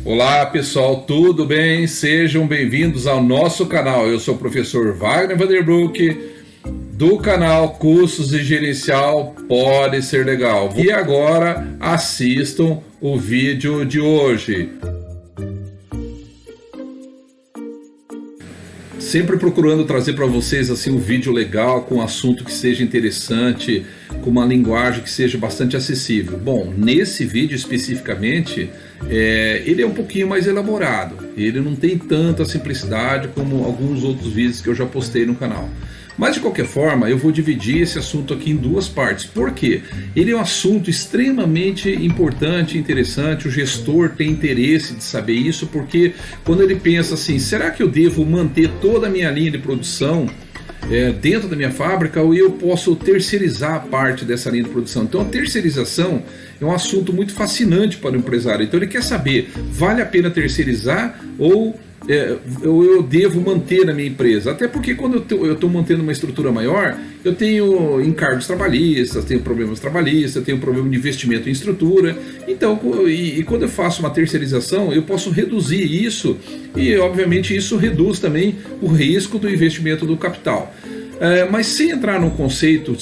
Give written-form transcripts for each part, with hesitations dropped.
Olá pessoal, tudo bem? Sejam bem-vindos ao nosso canal. Eu sou o professor Wagner Vanderbroek do canal Cursos de Gerencial Pode Ser Legal. E agora assistam o vídeo de hoje. Sempre procurando trazer para vocês assim um vídeo legal, com um assunto que seja interessante, com uma linguagem que seja bastante acessível. Bom, nesse vídeo especificamente, ele é um pouquinho mais elaborado. Ele não tem tanta simplicidade como alguns outros vídeos que eu já postei no canal. Mas de qualquer forma, eu vou dividir esse assunto aqui em duas partes. Por quê? Ele é um assunto extremamente importante e interessante. O gestor tem interesse de saber isso, porque quando ele pensa assim, será que eu devo manter toda a minha linha de produção dentro da minha fábrica, ou eu posso terceirizar parte dessa linha de produção? Então a terceirização é um assunto muito fascinante para o empresário. Então ele quer saber, vale a pena terceirizar ou eu devo manter na minha empresa? Até porque quando eu estou mantendo uma estrutura maior, eu tenho encargos trabalhistas, tenho problemas trabalhistas, tenho problema de investimento em estrutura. Então, quando eu faço uma terceirização, eu posso reduzir isso e, obviamente, isso reduz também o risco do investimento do capital. Mas sem entrar no conceito,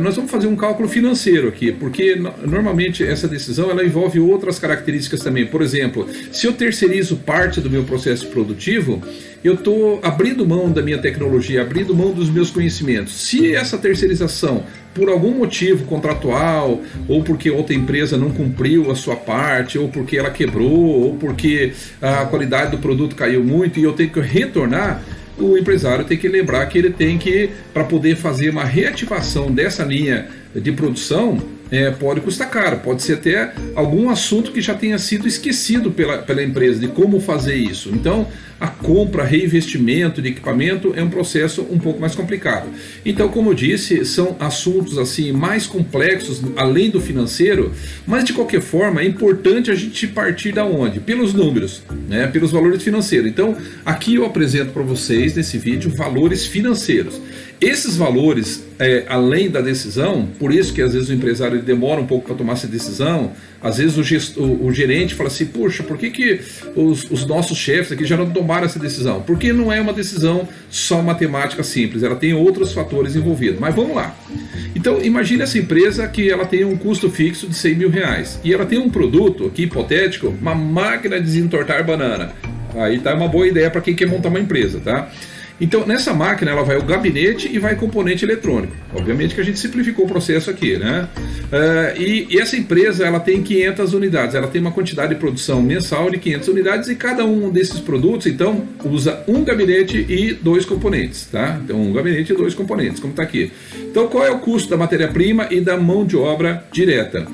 nós vamos fazer um cálculo financeiro aqui, porque normalmente essa decisão ela envolve outras características também. Por exemplo, se eu terceirizo parte do meu processo produtivo, eu estou abrindo mão da minha tecnologia, abrindo mão dos meus conhecimentos. Se essa terceirização, por algum motivo contratual, ou porque outra empresa não cumpriu a sua parte, ou porque ela quebrou, ou porque a qualidade do produto caiu muito e eu tenho que retornar, o empresário tem que lembrar que ele tem que, para poder fazer uma reativação dessa linha de produção, pode custar caro, pode ser até algum assunto que já tenha sido esquecido pela empresa, de como fazer isso. Então, a compra, reinvestimento de equipamento é um processo um pouco mais complicado. Então, como eu disse, são assuntos assim mais complexos, além do financeiro, mas de qualquer forma é importante a gente partir da onde? Pelos números, pelos valores financeiros. Então, aqui eu apresento para vocês, nesse vídeo, valores financeiros. Esses valores, além da decisão, por isso que às vezes o empresário ele demora um pouco para tomar essa decisão, às vezes o gerente fala assim, puxa, por que os nossos chefes aqui já não tomaram essa decisão? Porque não é uma decisão só matemática simples, ela tem outros fatores envolvidos. Mas vamos lá. Então imagine essa empresa que ela tem um custo fixo de 100 mil reais e ela tem um produto aqui hipotético, uma máquina de desentortar banana. Aí tá uma boa ideia para quem quer montar uma empresa, tá? Então, nessa máquina, ela vai o gabinete e vai componente eletrônico. Obviamente que a gente simplificou o processo aqui, né? E essa empresa, ela tem 500 unidades. Ela tem uma quantidade de produção mensal de 500 unidades e cada um desses produtos, então, usa um gabinete e 2 componentes, tá? Então, um gabinete e 2 componentes, como está aqui. Então, qual é o custo da matéria-prima e da mão de obra direta?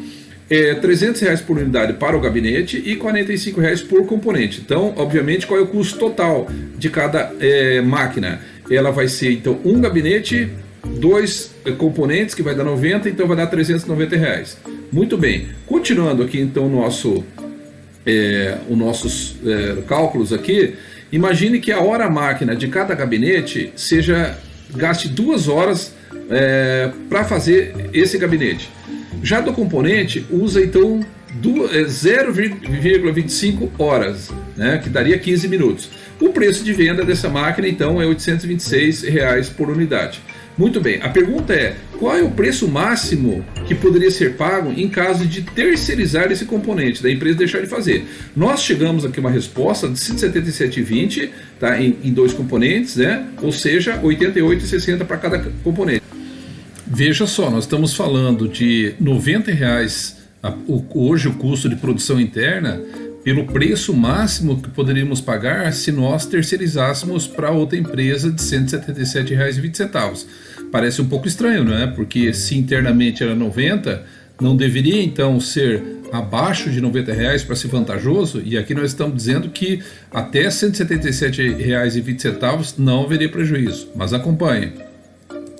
R$300 por unidade para o gabinete e R$45 por componente. Então, obviamente, qual é o custo total de cada máquina? Ela vai ser, então, um gabinete, 2 componentes, que vai dar 90, então vai dar R$390. Muito bem. Continuando aqui, então, os nossos cálculos aqui, imagine que a hora máquina de cada gabinete gaste 2 horas para fazer esse gabinete. Já do componente, usa então 0,25 horas, que daria 15 minutos. O preço de venda dessa máquina, então, é R$826 por unidade. Muito bem, a pergunta é, qual é o preço máximo que poderia ser pago em caso de terceirizar esse componente, da empresa deixar de fazer? Nós chegamos aqui a uma resposta de R$ 177,20, tá, em 2 componentes, ou seja, R$ 88,60 para cada componente. Veja só, nós estamos falando de R$90 hoje o custo de produção interna, pelo preço máximo que poderíamos pagar se nós terceirizássemos para outra empresa de R$ 177,20. Parece um pouco estranho, não é? Porque se internamente era 90, não deveria então ser abaixo de R$90 para ser vantajoso? E aqui nós estamos dizendo que até R$ 177,20 não haveria prejuízo, mas acompanhe.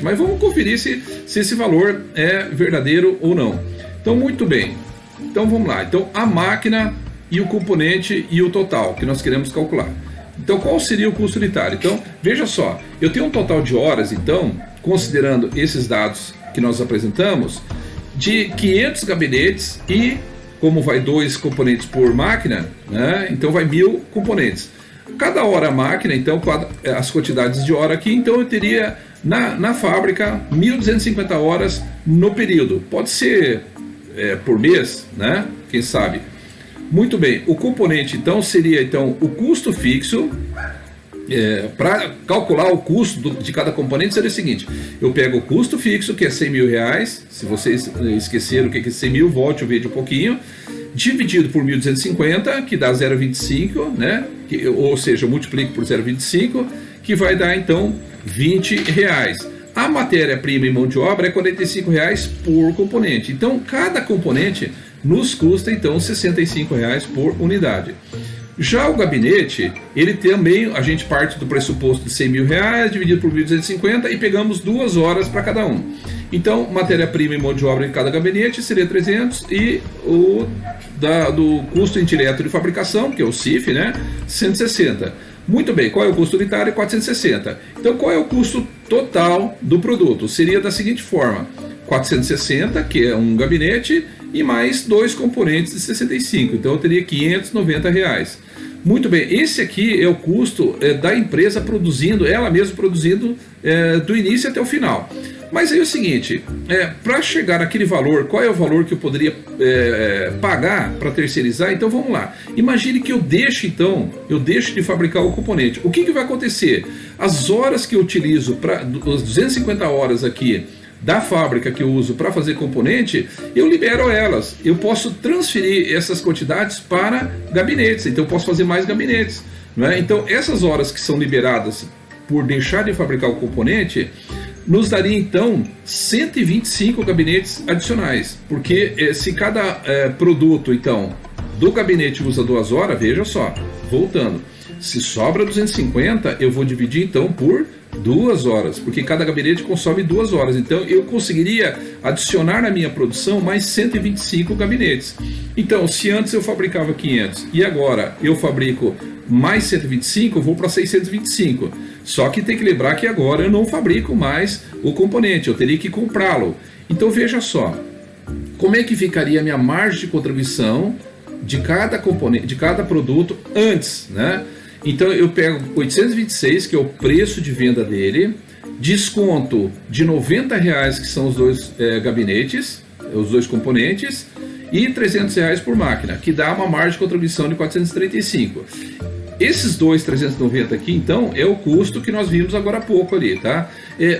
Mas vamos conferir se esse valor é verdadeiro ou não. Então, muito bem. Então, vamos lá. Então, a máquina e o componente e o total que nós queremos calcular. Então, qual seria o custo unitário? Então, veja só. Eu tenho um total de horas, então, considerando esses dados que nós apresentamos, de 500 gabinetes e como vai 2 componentes por máquina, né? Então vai 1000 componentes. Cada hora a máquina, então as quantidades de hora aqui, então eu teria na fábrica 1.250 horas no período. Pode ser por mês, né? Quem sabe? Muito bem, o componente então seria então o custo fixo. Para calcular o custo de cada componente seria o seguinte: eu pego o custo fixo, que é 100 mil reais. Se vocês esqueceram o que é 100 mil, volte o vídeo um pouquinho, dividido por 1.250, que dá 0,25, né? Ou seja, eu multiplico por 0,25, que vai dar então 20 reais. A matéria-prima e mão de obra é 45 reais por componente. Então cada componente nos custa então 65 reais por unidade. Já o gabinete, ele também, a gente parte do pressuposto de 100 mil reais, dividido por 1.250 e pegamos 2 horas para cada um. Então, matéria-prima e mão de obra em cada gabinete seria 300 e o do custo indireto de fabricação, que é o CIF, né, 160. Muito bem, qual é o custo unitário? 460. Então, qual é o custo total do produto? Seria da seguinte forma: 460, que é um gabinete, e mais 2 componentes de 65. Então, eu teria 590 reais. Muito bem, esse aqui é o custo da empresa produzindo, ela mesma produzindo do início até o final. Mas aí é o seguinte, para chegar naquele valor, qual é o valor que eu poderia pagar para terceirizar? Então vamos lá. Imagine que eu deixo de fabricar o componente. O que vai acontecer? As horas que eu utilizo, as 250 horas aqui da fábrica que eu uso para fazer componente, eu libero elas. Eu posso transferir essas quantidades para gabinetes, então eu posso fazer mais gabinetes, né? Então essas horas que são liberadas por deixar de fabricar o componente nos daria então 125 gabinetes adicionais, porque se cada produto então do gabinete usa 2 horas, veja só, voltando, se sobra 250, eu vou dividir então por 2 horas, porque cada gabinete consome 2 horas, então eu conseguiria adicionar na minha produção mais 125 gabinetes. Então, se antes eu fabricava 500 e agora eu fabrico mais 125, eu vou para 625. Só que tem que lembrar que agora eu não fabrico mais o componente, eu teria que comprá-lo. Então veja só, como é que ficaria a minha margem de contribuição de cada componente, de cada produto antes, né? Então eu pego 826, que é o preço de venda dele, desconto de 90 reais, que são os 2 gabinetes, os 2 componentes, e 300 reais por máquina, que dá uma margem de contribuição de 435. Esses 390 aqui, então, é o custo que nós vimos agora há pouco ali, tá?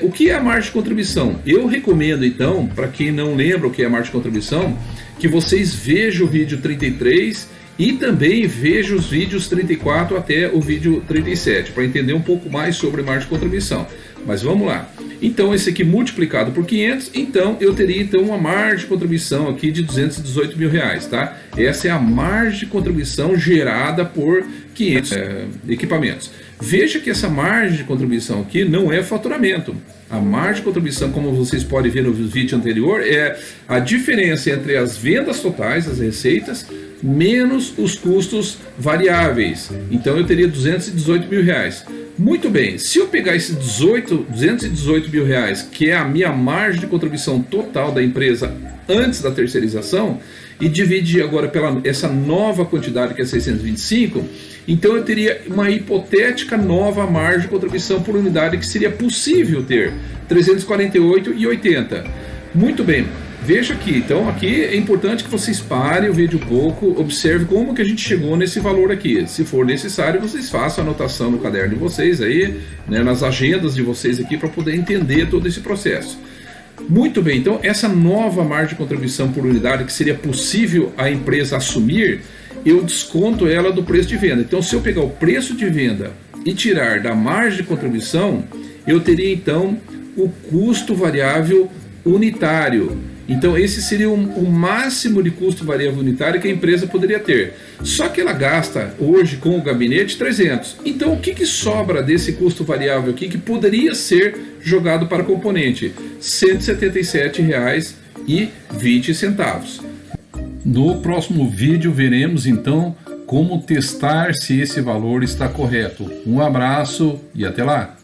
O que é a margem de contribuição? Eu recomendo, então, para quem não lembra o que é a margem de contribuição, que vocês vejam o vídeo 33 e também vejam os vídeos 34 até o vídeo 37, para entender um pouco mais sobre margem de contribuição. Mas vamos lá. Então, esse aqui multiplicado por 500, então eu teria então uma margem de contribuição aqui de 218 mil reais, tá? Essa é a margem de contribuição gerada por 500 equipamentos. Veja que essa margem de contribuição aqui não é faturamento. A margem de contribuição, como vocês podem ver no vídeo anterior, é a diferença entre as vendas totais, as receitas, menos os custos variáveis. Então eu teria 218 mil reais. Muito bem, se eu pegar esse 218 mil reais, que é a minha margem de contribuição total da empresa antes da terceirização, e dividir agora pela essa nova quantidade que é 625, então eu teria uma hipotética nova margem de contribuição por unidade que seria possível ter, 348,80. Muito bem, veja aqui, então aqui é importante que vocês parem o vídeo um pouco, observe como que a gente chegou nesse valor aqui. Se for necessário, vocês façam a anotação no caderno de vocês aí, né, nas agendas de vocês aqui, para poder entender todo esse processo. Muito bem, então essa nova margem de contribuição por unidade que seria possível a empresa assumir, eu desconto ela do preço de venda. Então, se eu pegar o preço de venda e tirar da margem de contribuição, eu teria então o custo variável unitário. Então esse seria o máximo de custo variável unitário que a empresa poderia ter. Só que ela gasta hoje com o gabinete 300. Então o que sobra desse custo variável aqui que poderia ser jogado para componente? R$ 177,20. No próximo vídeo veremos então como testar se esse valor está correto. Um abraço e até lá!